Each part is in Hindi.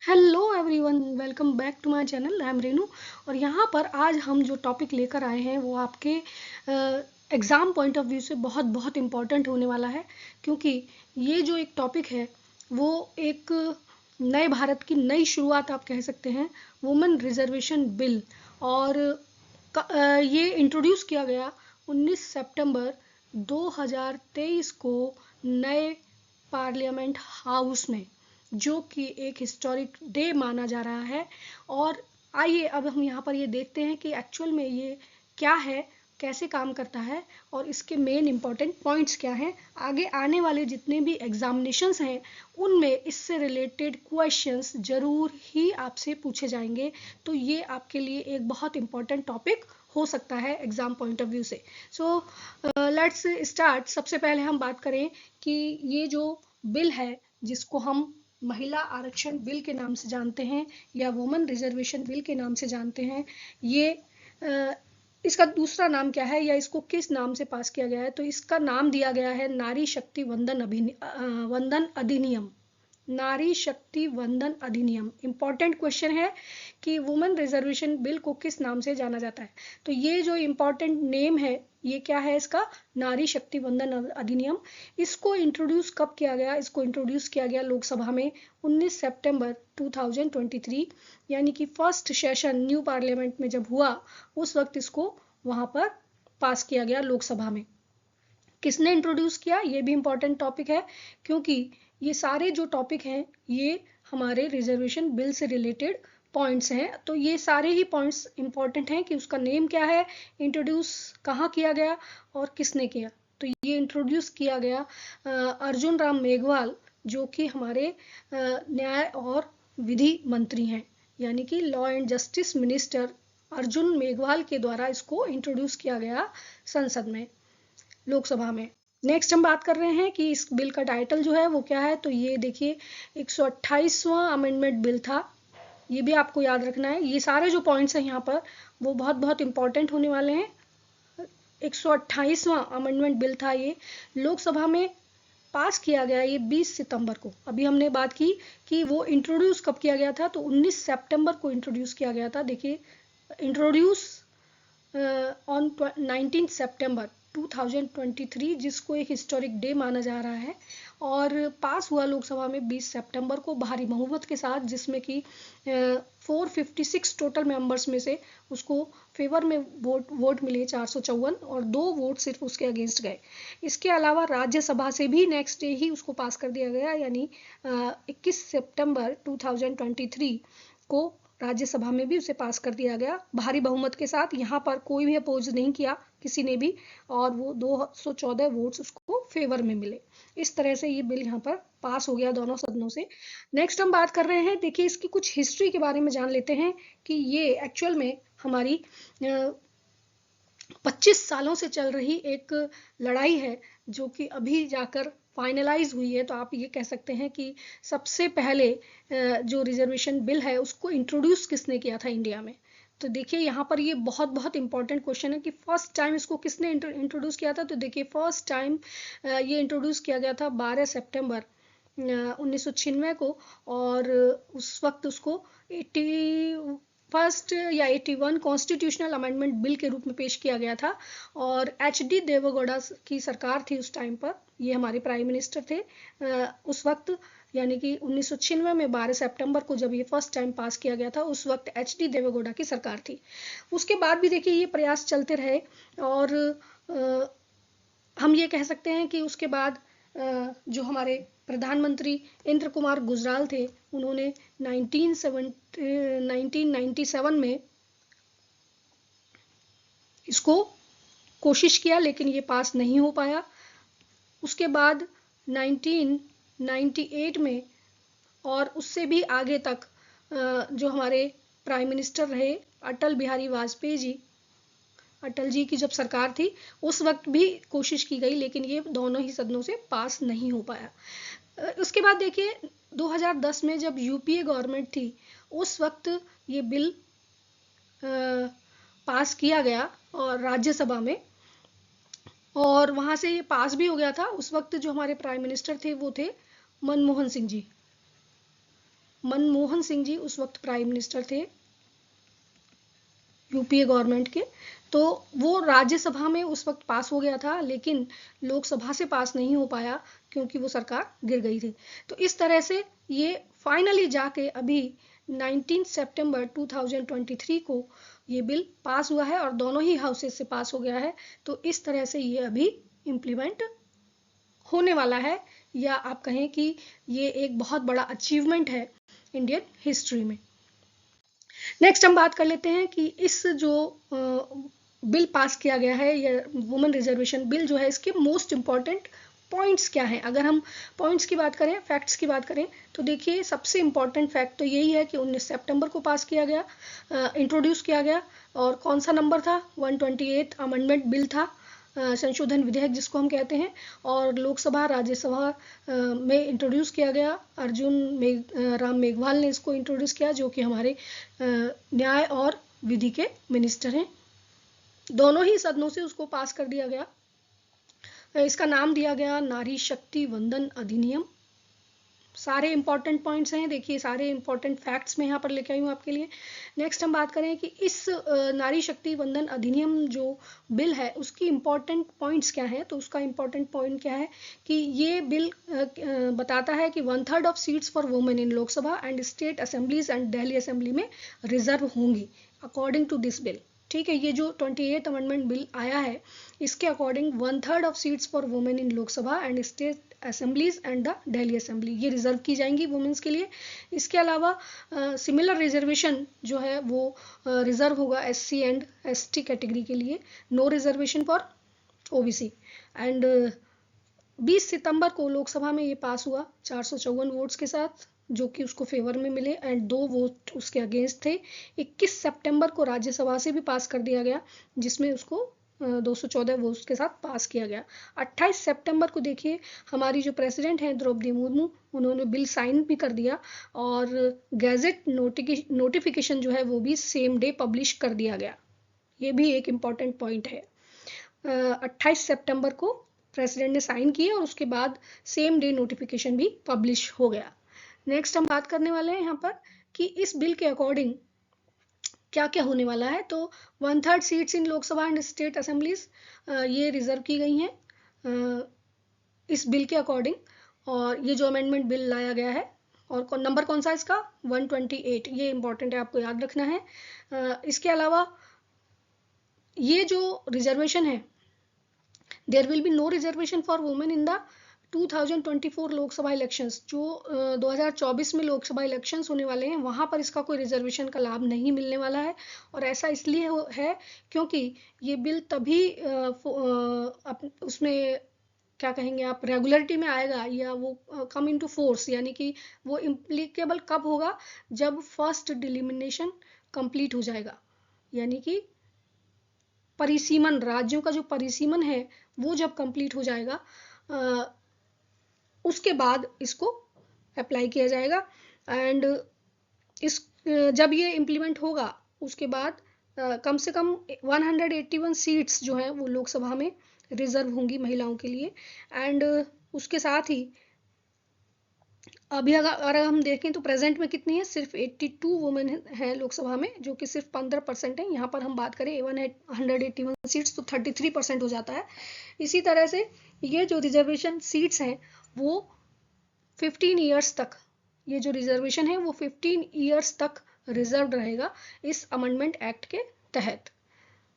Hello everyone, welcome back to my channel. I am Renu. और यहाँ पर आज हम जो टॉपिक लेकर आए हैं वो आपके एग्ज़ाम पॉइंट ऑफ व्यू से बहुत बहुत इम्पॉर्टेंट होने वाला है, क्योंकि ये जो एक टॉपिक है वो एक नए भारत की नई शुरुआत आप कह सकते हैं, वुमेन रिजर्वेशन बिल। और ये इंट्रोड्यूस किया गया 19 सितंबर 2023 को नए पार्लियामेंट हाउस में, जो कि एक हिस्टोरिक डे माना जा रहा है। और आइए अब हम यहाँ पर ये देखते हैं कि एक्चुअल में ये क्या है, कैसे काम करता है और इसके मेन इंपॉर्टेंट पॉइंट्स क्या हैं। आगे आने वाले जितने भी एग्जामिनेशंस हैं उनमें इससे रिलेटेड क्वेश्चंस जरूर ही आपसे पूछे जाएंगे। तो ये आपके लिए एक बहुत इंपॉर्टेंट टॉपिक हो सकता है एग्जाम पॉइंट ऑफ व्यू से। So let's start. सबसे पहले हम बात करें कि ये जो बिल है, जिसको हम महिला आरक्षण बिल के नाम से जानते हैं या वुमेन रिजर्वेशन बिल के नाम से जानते हैं, ये इसका दूसरा नाम क्या है या इसको किस नाम से पास किया गया है, तो इसका नाम दिया गया है नारी शक्ति वंदन अधिनियम। नारी शक्ति वंदन अधिनियम इंपॉर्टेंट क्वेश्चन है कि वुमेन रिजर्वेशन बिल को किस नाम से जाना जाता है। तो ये जो इंपॉर्टेंट नेम है, ये क्या है इसका? नारी शक्ति वंदन अधिनियम। इसको इंट्रोड्यूस कब किया गया? इसको इंट्रोड्यूस किया गया लोकसभा में 19 सितंबर 2023, यानी कि फर्स्ट सेशन न्यू पार्लियामेंट में जब हुआ उस वक्त इसको वहां पर पास किया गया लोकसभा में। किसने इंट्रोड्यूस किया, ये भी इंपॉर्टेंट टॉपिक है, क्योंकि ये सारे जो टॉपिक हैं ये हमारे रिजर्वेशन बिल से रिलेटेड पॉइंट्स हैं। तो ये सारे ही पॉइंट्स इंपॉर्टेंट हैं कि उसका नेम क्या है, इंट्रोड्यूस कहाँ किया गया और किसने किया। तो ये इंट्रोड्यूस किया गया अर्जुन राम मेघवाल, जो कि हमारे न्याय और विधि मंत्री हैं, यानी कि law and justice minister Arjun Meghwal के द्वारा इसको इंट्रोड्यूस किया गया संसद में, लोकसभा में। नेक्स्ट हम बात कर रहे हैं कि इस बिल का टाइटल जो है वो क्या है। तो ये देखिए 128वां अमेंडमेंट बिल था। ये भी आपको याद रखना है। ये सारे जो पॉइंट्स हैं यहाँ पर वो बहुत बहुत इंपॉर्टेंट होने वाले हैं। 128वां अमेंडमेंट बिल था, ये लोकसभा में पास किया गया ये 20 सितंबर को। अभी हमने बात की कि वो इंट्रोड्यूस कब किया गया था, तो 19 सितंबर को इंट्रोड्यूस किया गया था। देखिए इंट्रोड्यूस ऑन 19 सितंबर 2023, जिसको एक हिस्टोरिक डे माना जा रहा है। और पास हुआ लोकसभा में 20 सितंबर को भारी बहुमत के साथ, जिसमें कि 456 टोटल मेंबर्स में से उसको फेवर में वोट मिले 454, और 2 वोट सिर्फ उसके अगेंस्ट गए। इसके अलावा राज्यसभा से भी नेक्स्ट डे ही उसको पास कर दिया गया, यानी 21 सितंबर 2023 को राज्यसभा में भी उसे पास कर दिया गया भारी बहुमत के साथ। यहाँ पर कोई भी अपोज नहीं किया किसी ने भी, और वो 214 वोट्स उसको फेवर में मिले। इस तरह से ये बिल यहाँ पर पास हो गया दोनों सदनों से। नेक्स्ट हम बात कर रहे हैं, देखिए इसकी कुछ हिस्ट्री के बारे में जान लेते हैं कि ये एक्चुअल में हमारी 25 सालों से चल रही एक लड़ाई है, जो कि अभी जाकर फाइनलाइज हुई है। तो आप ये कह सकते हैं कि सबसे पहले जो रिजर्वेशन बिल है उसको इंट्रोड्यूस किसने किया था इंडिया में। तो देखिए यहाँ पर ये बहुत बहुत इंपॉर्टेंट क्वेश्चन है कि फर्स्ट टाइम इसको किसने इंट्रोड्यूस किया था। तो देखिए फर्स्ट टाइम ये इंट्रोड्यूस किया गया था 12 सितंबर 1996 को, और उस वक्त उसको 81 कॉन्स्टिट्यूशनल अमेंडमेंट बिल के रूप में पेश किया गया था। और HD देवेगौड़ा की सरकार थी उस टाइम पर, ये हमारे प्राइम मिनिस्टर थे उस वक्त, यानी कि 1996 में 12 सितंबर को जब ये फर्स्ट टाइम पास किया गया था, उस वक्त HD देवेगौड़ा की सरकार थी। उसके बाद भी देखिए ये प्रयास चलते रहे, और हम ये कह सकते हैं कि उसके बाद जो हमारे प्रधानमंत्री इंद्र कुमार गुजराल थे, उन्होंने 1997 में इसको कोशिश किया, लेकिन ये पास नहीं हो पाया। उसके बाद 1998 में और उससे भी आगे तक जो हमारे प्राइम मिनिस्टर रहे अटल बिहारी वाजपेयी जी, अटल जी की जब सरकार थी उस वक्त भी कोशिश की गई, लेकिन ये दोनों ही सदनों से पास नहीं हो पाया। उसके बाद देखिए 2010 में जब UPA गवर्नमेंट थी, उस वक्त ये बिल पास किया गया और राज्यसभा में, और वहां से ये पास भी हो गया था। उस वक्त जो हमारे प्राइम मिनिस्टर थे वो थे मनमोहन सिंह जी। मनमोहन सिंह जी उस वक्त प्राइम मिनिस्टर थे यूपीए गवर्नमेंट के, तो वो राज्यसभा में उस वक्त पास हो गया था, लेकिन लोकसभा से पास नहीं हो पाया क्योंकि वो सरकार गिर गई थी। तो इस तरह से ये फाइनली जाके अभी 19 सितंबर 2023 को ये बिल पास हुआ है और दोनों ही हाउसेस से पास हो गया है। तो इस तरह से ये अभी इम्प्लीमेंट होने वाला है, या आप कहें कि ये एक बहुत बड़ा अचीवमेंट है इंडियन हिस्ट्री में। नेक्स्ट हम बात कर लेते हैं कि इस जो बिल पास किया गया है, या वुमेन रिजर्वेशन बिल जो है, इसके मोस्ट इम्पॉर्टेंट पॉइंट्स क्या हैं। अगर हम पॉइंट्स की बात करें, फैक्ट्स की बात करें, तो देखिए सबसे इम्पॉर्टेंट फैक्ट तो यही है कि 19 सितंबर को पास किया गया, इंट्रोड्यूस किया गया। और कौन सा नंबर था? 128 अमेंडमेंट बिल था, संशोधन विधेयक जिसको हम कहते हैं, और लोकसभा राज्यसभा में इंट्रोड्यूस किया गया। राम मेघवाल ने इसको इंट्रोड्यूस किया, जो कि हमारे न्याय और विधि के मिनिस्टर हैं। दोनों ही सदनों से उसको पास कर दिया गया। इसका नाम दिया गया नारी शक्ति वंदन अधिनियम। सारे इंपॉर्टेंट पॉइंट्स हैं, देखिए सारे इंपॉर्टेंट फैक्ट्स मैं यहाँ पर लेके आई हूँ आपके लिए। नेक्स्ट हम बात करें कि इस नारी शक्ति वंदन अधिनियम जो बिल है उसकी इंपॉर्टेंट पॉइंट्स क्या हैं। तो उसका इंपॉर्टेंट पॉइंट क्या है कि ये बिल बताता है कि 1/3 of seats for women in Lok Sabha and state assemblies and Delhi assembly में रिजर्व होंगी अकॉर्डिंग टू दिस बिल। ठीक है, ये जो 28 अमेंडमेंट बिल आया है, इसके according 1/3 of seats for women in Lok Sabha and state assemblies and the Delhi assembly ये रिजर्व की जाएंगी वुमेन्स के लिए। इसके अलावा सिमिलर रिजर्वेशन जो है वो रिजर्व होगा एससी एंड एसटी कैटेगरी के लिए, no reservation for OBC. And 20 सितंबर को लोकसभा में ये पास हुआ 454 वोट्स के साथ, जो कि उसको फेवर में मिले, एंड 2 वोट उसके अगेंस्ट थे। 21 सितंबर को राज्यसभा से भी पास कर दिया गया, जिसमें उसको 214 वोट्स के साथ पास किया गया। 28 सितंबर को देखिए हमारी जो प्रेसिडेंट हैं द्रौपदी मुर्मू, उन्होंने बिल साइन भी कर दिया, और गैजेट नोटिफिकेशन जो है वो भी सेम डे पब्लिश कर दिया गया। ये भी एक इम्पॉर्टेंट पॉइंट है। 28 सितंबर को प्रेसिडेंट ने साइन किए और उसके बाद सेम डे नोटिफिकेशन भी पब्लिश हो गया। नेक्स्ट हम बात करने वाले हैं यहाँ पर कि इस बिल के अकॉर्डिंग क्या क्या होने वाला है। तो 1/3 seats in Lok Sabha and state assemblies ये रिजर्व की गई हैं इस बिल के अकॉर्डिंग, और ये जो अमेंडमेंट बिल लाया गया है, और नंबर कौन सा है इसका? 128। ये इंपॉर्टेंट है, आपको याद रखना है। इसके अलावा ये जो रिजर्वेशन है, there will be no reservation for women in the 2024 Lok Sabha elections. जो 2024 में लोकसभा इलेक्शंस होने वाले हैं, वहाँ पर इसका कोई रिजर्वेशन का लाभ नहीं मिलने वाला है। और ऐसा इसलिए है क्योंकि ये बिल तभी उसमें क्या कहेंगे आप, रेगुलरिटी में आएगा, या वो कम इनटू फोर्स, यानी कि वो इम्प्लीकेबल कब होगा? जब फर्स्ट डिलिमिनेशन कंप्लीट हो जाएगा, यानी कि परिसीमन, राज्यों का जो परिसीमन है वो जब कंप्लीट हो जाएगा, उसके बाद इसको अप्लाई किया जाएगा। एंड इस जब ये इम्प्लीमेंट होगा उसके बाद कम से कम 181 सीट्स जो हैं वो लोकसभा में रिजर्व होंगी महिलाओं के लिए। एंड उसके साथ ही अभी अगर हम देखें तो प्रेजेंट में कितनी है? सिर्फ 82 वुमेन हैं लोकसभा में, जो कि सिर्फ 15% है। यहाँ पर हम बात करें 181 सीट्स तो 33% हो जाता है। इसी तरह से ये जो रिजर्वेशन सीट्स हैं वो 15 ईयर्स तक, ये जो रिजर्वेशन है वो 15 ईयर्स तक रिजर्व रहेगा इस अमेंडमेंट एक्ट के तहत।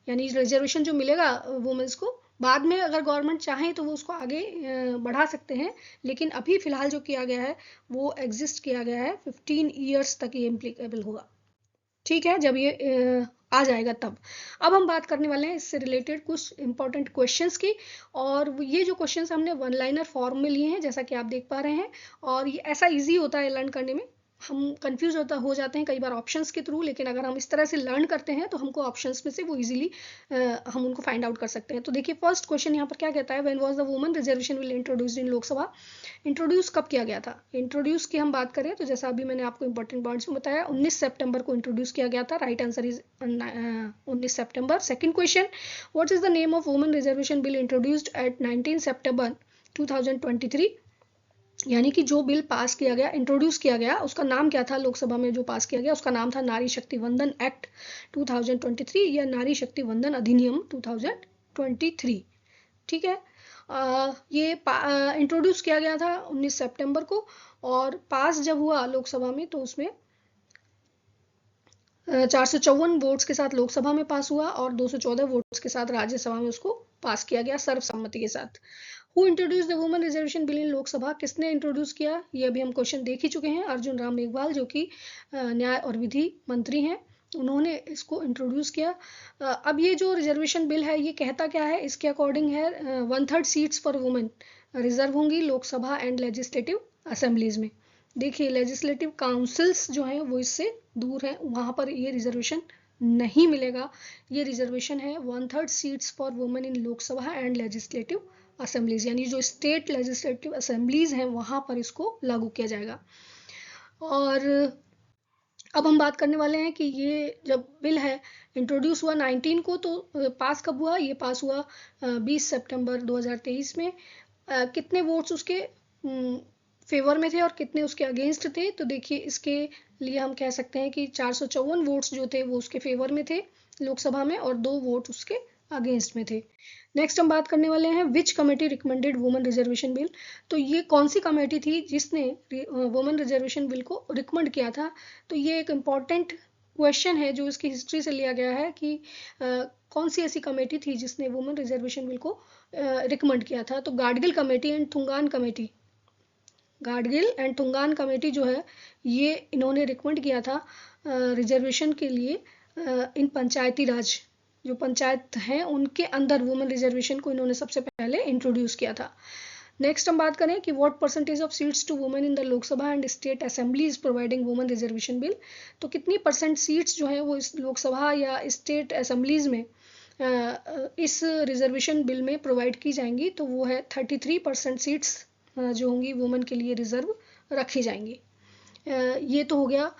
यानी रिजर्वेशन जो मिलेगा वुमेन्स को, बाद में अगर गवर्नमेंट चाहे तो वो उसको आगे बढ़ा सकते हैं, लेकिन अभी फिलहाल जो किया गया है वो एग्जिस्ट किया गया है, 15 ईयर्स तक ये इम्प्लीकेबल होगा। ठीक है, जब ये आ जाएगा तब। अब हम बात करने वाले हैं इससे रिलेटेड कुछ इंपॉर्टेंट क्वेश्चंस की, और ये जो क्वेश्चंस हमने वन लाइनर फॉर्म में लिए हैं, जैसा कि आप देख पा रहे हैं, और ये ऐसा इजी होता है लर्न करने में। हम कंफ्यूज हो जाते हैं कई बार ऑप्शंस के थ्रू, लेकिन अगर हम इस तरह से लर्न करते हैं तो हमको ऑप्शंस में से वो इजीली हम उनको फाइंड आउट कर सकते हैं। तो देखिए फर्स्ट क्वेश्चन यहाँ पर क्या कहता है, when was the women reservation bill introduced in Lok Sabha? Introduce कब किया गया था? इंट्रोड्यूस की हम बात करें तो जैसा अभी मैंने आपको इंपॉर्टेंट पॉइंट्स में बताया, 19 सितंबर को इंट्रोड्यूस किया गया था। Right answer is 19 September. Second question, what is the name of women reservation bill introduced at 19 September 2023? यानी कि जो बिल पास किया गया, इंट्रोड्यूस किया गया, उसका नाम क्या था लोकसभा में जो पास किया गया, उसका नाम था नारी शक्ति वंदन एक्ट 2023 या नारी शक्ति वंदन अधिनियम 2023। ठीक है। ये इंट्रोड्यूस किया गया था 19 सितंबर को और पास जब हुआ लोकसभा में तो उसमें 454 वोट्स के साथ लोकसभा में पास हुआ और 214 वोट्स के साथ राज्यसभा में उसको पास किया गया सर्वसम्मति के साथ। Who introduce the women reservation bill in Lok Sabha, किसने इंट्रोड्यूस किया, ये अभी हम क्वेश्चन देख ही चुके हैं। अर्जुन राम मेघवाल जो कि न्याय और विधि मंत्री हैं, उन्होंने इसको इंट्रोड्यूस किया। अब ये जो रिजर्वेशन बिल है ये कहता क्या है, इसके अकॉर्डिंग है 1/3 सीट्स फॉर वुमेन रिजर्व होंगी लोकसभा एंड लेजिस्लेटिव असेंबलीज में। देखिए लेजिस्लेटिव काउंसिल्स जो हैं वो इससे दूर हैं, वहाँ पर ये रिजर्वेशन नहीं मिलेगा। ये रिजर्वेशन है 1/3 seats for women in Lok Sabha and legislative assemblies, यानी जो स्टेट लेजिस्लेटिव असेंबलीज हैं वहाँ पर इसको लागू किया जाएगा। और अब हम बात करने वाले हैं कि ये जब बिल है इंट्रोड्यूस हुआ 19 को, तो पास कब हुआ, ये पास हुआ 20 सितंबर 2023 में। कितने वोट्स उसके फेवर में थे और कितने उसके अगेंस्ट थे, तो देखिए इसके लिए हम कह सकते हैं कि 454 वोट्स जो थे वो उसके फेवर में थे लोकसभा में और 2 वोट उसके अगेंस्ट में थे। नेक्स्ट हम बात करने वाले हैं विच committee recommended women reservation bill, तो ये कौन सी कमेटी थी जिसने वुमेन रिजर्वेशन बिल को रिकमेंड किया था। तो ये एक इम्पॉर्टेंट क्वेश्चन है जो इसकी हिस्ट्री से लिया गया है कि कौन सी ऐसी कमेटी थी जिसने वुमेन रिजर्वेशन बिल को रिकमेंड किया था। तो Gadgil committee and Thungon committee, Gadgil and Thungon committee जो है ये इन्होंने रिकमेंड किया था रिजर्वेशन के लिए इन पंचायती राज जो पंचायत हैं उनके अंदर वुमेन रिजर्वेशन को इन्होंने सबसे पहले इंट्रोड्यूस किया था। नेक्स्ट हम बात करें कि what percentage of seats to women in the Lok Sabha and state assemblies providing women reservation bill, तो कितनी परसेंट सीट्स जो है वो इस लोकसभा या स्टेट असेंबलीज में इस रिजर्वेशन बिल में प्रोवाइड की जाएंगी, तो वो है 33% सीट्स जो होंगी वुमेन के लिए रिजर्व रखी जाएंगी। ये तो हो गया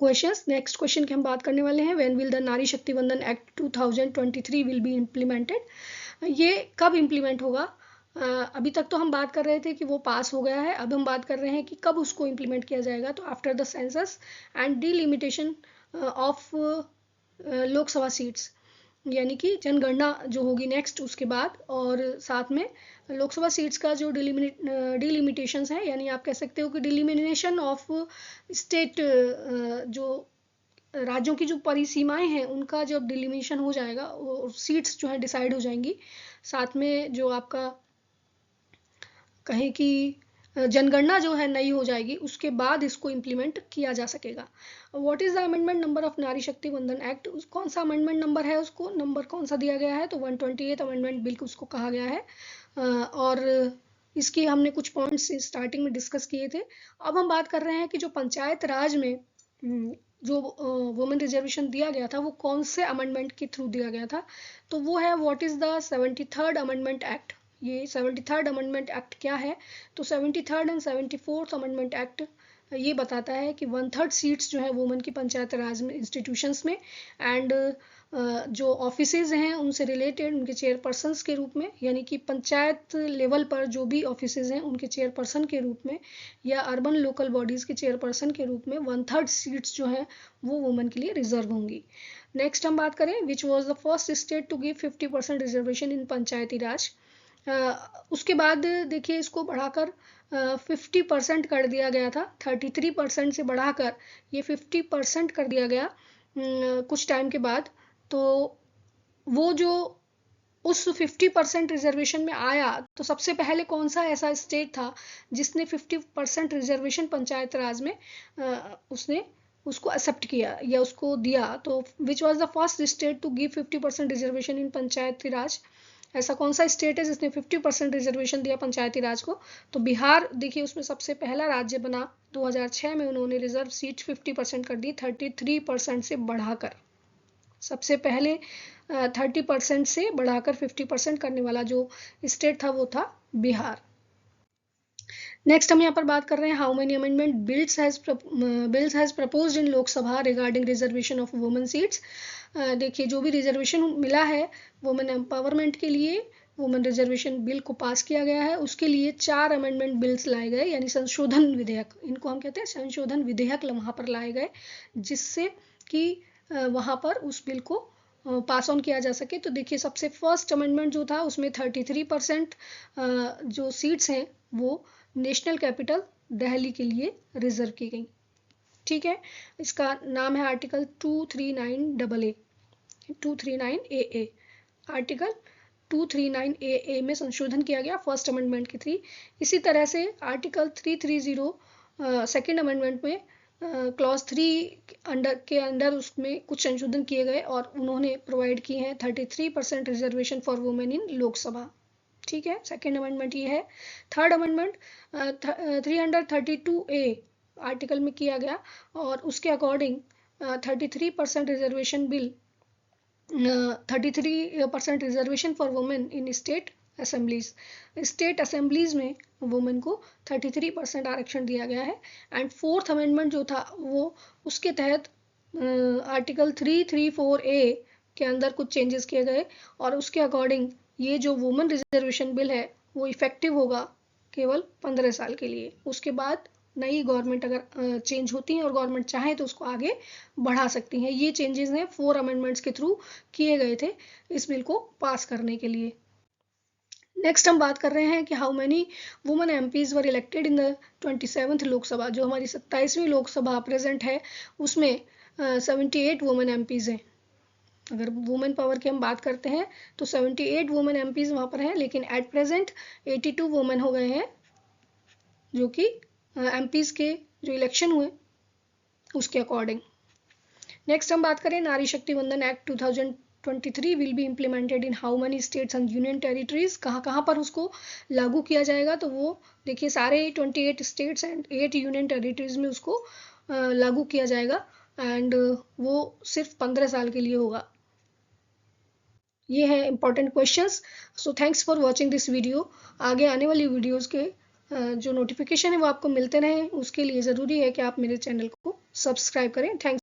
क्वेश्चंस। नेक्स्ट क्वेश्चन की हम बात करने वाले हैं व्हेन विल द नारी शक्ति वंदन एक्ट 2023 विल बी इम्प्लीमेंटेड, ये कब इम्प्लीमेंट होगा। अभी तक तो हम बात कर रहे थे कि वो पास हो गया है, अब हम बात कर रहे हैं कि कब उसको इम्प्लीमेंट किया जाएगा। तो after the census and delimitation of Lok Sabha seats, यानी कि जनगणना जो होगी नेक्स्ट उसके बाद, और साथ में लोकसभा सीट्स का जो डिलिमिटेशंस है, यानी आप कह सकते हो कि डिलिमिनेशन ऑफ स्टेट, जो राज्यों की जो परिसीमाएं हैं उनका जब डिलिमिनेशन हो जाएगा, सीट्स जो है डिसाइड हो जाएंगी। साथ में जो आपका कहें कि जनगणना जो है नई हो जाएगी, उसके बाद इसको इम्प्लीमेंट किया जा सकेगा। What is the amendment number of नारी शक्ति वंदन एक्ट, कौन सा अमेंडमेंट नंबर है, उसको नंबर कौन सा दिया गया है, तो 128 अमेंडमेंट बिल उसको कहा गया है। और इसकी हमने कुछ पॉइंट्स स्टार्टिंग में डिस्कस किए थे। अब हम बात कर रहे हैं कि जो पंचायत राज में जो वुमेन रिजर्वेशन दिया गया था वो कौन से अमेंडमेंट के थ्रू दिया गया था, तो वो है what is the 73rd amendment act. ये 73rd अमेंडमेंट एक्ट क्या है, तो 73rd and 74th amendment act ये बताता है कि 1/3 सीट्स जो है वुमेन की पंचायत राज में इंस्टीट्यूशंस में एंड जो ऑफिसेज हैं उनसे रिलेटेड उनके चेयरपर्सन्स के रूप में, यानी कि पंचायत लेवल पर जो भी ऑफिसेज हैं उनके चेयरपर्सन के रूप में या अर्बन लोकल बॉडीज़ के चेयरपर्सन के रूप में 1/3 सीट्स जो हैं वो वुमेन के लिए रिजर्व होंगी। नेक्स्ट हम बात करें which was the first state to give 50% reservation in Panchayati Raj. उसके बाद देखिए इसको बढ़ाकर 50% कर दिया गया था, 33% से बढ़ाकर ये 50% कर दिया गया कुछ टाइम के बाद। तो वो जो उस 50% रिजर्वेशन में आया, तो सबसे पहले कौन सा ऐसा स्टेट था जिसने 50% रिजर्वेशन पंचायत राज में उसने उसको एक्सेप्ट किया या उसको दिया, तो which was the first state to give 50% reservation in Panchayati Raj, ऐसा कौन सा स्टेट है जिसने 50% रिजर्वेशन दिया पंचायती राज को, तो बिहार देखिए उसमें सबसे पहला राज्य बना। 2006 में उन्होंने रिजर्व सीट 50% कर दी 33% से बढ़ाकर, सबसे पहले 30% से बढ़ाकर 50% करने वाला जो स्टेट था वो था बिहार। नेक्स्ट हम यहाँ पर बात कर रहे हैं how many amendment bills has proposed in Lok Sabha regarding reservation of women seats. देखिए जो भी रिजर्वेशन मिला है वुमेन एम्पावरमेंट के लिए वुमेन रिजर्वेशन बिल को पास किया गया है, उसके लिए 4 अमेंडमेंट बिल्स लाए गए, यानी संशोधन विधेयक, इनको हम कहते हैं संशोधन विधेयक वहाँ पर लाए गए, जिससे कि वहाँ पर उस बिल को पास ऑन किया जा सके। तो देखिए, सबसे फर्स्ट अमेंडमेंट जो था उसमें 33% जो सीट्स हैं वो नेशनल कैपिटल दिल्ली के लिए रिजर्व की गई। ठीक है, इसका नाम है आर्टिकल 239AA। आर्टिकल 239AA में संशोधन किया गया फर्स्ट अमेंडमेंट के थ्री। इसी तरह से आर्टिकल 330 सेकेंड अमेंडमेंट में क्लॉज 3 के अंडर उसमें कुछ संशोधन किए गए और उन्होंने प्रोवाइड किए हैं 33% रिजर्वेशन फॉर वुमेन इन लोकसभा। ठीक है, सेकेंड अमेंडमेंट ये है। थर्ड अमेंडमेंट 332A आर्टिकल में किया गया और उसके according 33% reservation bill 33% reservation for women in state assemblies. State assemblies में वुमेन को 33% आरक्षण दिया गया है। एंड फोर्थ अमेंडमेंट जो था वो उसके तहत आर्टिकल 334A के अंदर कुछ चेंजेस किए गए और उसके अकॉर्डिंग ये जो वुमेन रिजर्वेशन बिल है वो इफेक्टिव होगा केवल 15 साल के लिए। उसके बाद नई गवर्नमेंट अगर चेंज होती है और गवर्नमेंट चाहे तो उसको आगे बढ़ा सकती हैं। ये चेंजेस हैं 4 अमेंडमेंट्स के थ्रू किए गए थे इस बिल को पास करने के लिए। नेक्स्ट हम बात कर रहे हैं कि how many women MPs were elected in the 27th Lok Sabha. जो हमारी 27वीं लोकसभा प्रेजेंट है उसमें 78 वुमेन एमपीज हैं। अगर वुमेन पावर की हम बात करते हैं तो 78 वुमेन एमपीज वहाँ पर हैं, लेकिन एट प्रेजेंट 82 वुमेन हो गए हैं जो कि एमपीज के जो इलेक्शन हुए उसके अकॉर्डिंग। नेक्स्ट हम बात करें नारी शक्ति वंदन act 2023 will be implemented in how many states and union territories. कहाँ पर उसको लागू किया जाएगा, तो वो देखिए सारे 28 स्टेट्स एंड 8 यूनियन टेरिटरीज में उसको लागू किया जाएगा एंड वो सिर्फ 15 साल के लिए होगा। ये है important questions. So thanks for watching this video. आगे आने वाली वीडियोस के जो नोटिफिकेशन है वो आपको मिलते रहें, उसके लिए ज़रूरी है कि आप मेरे चैनल को सब्सक्राइब करें। थैंक्स।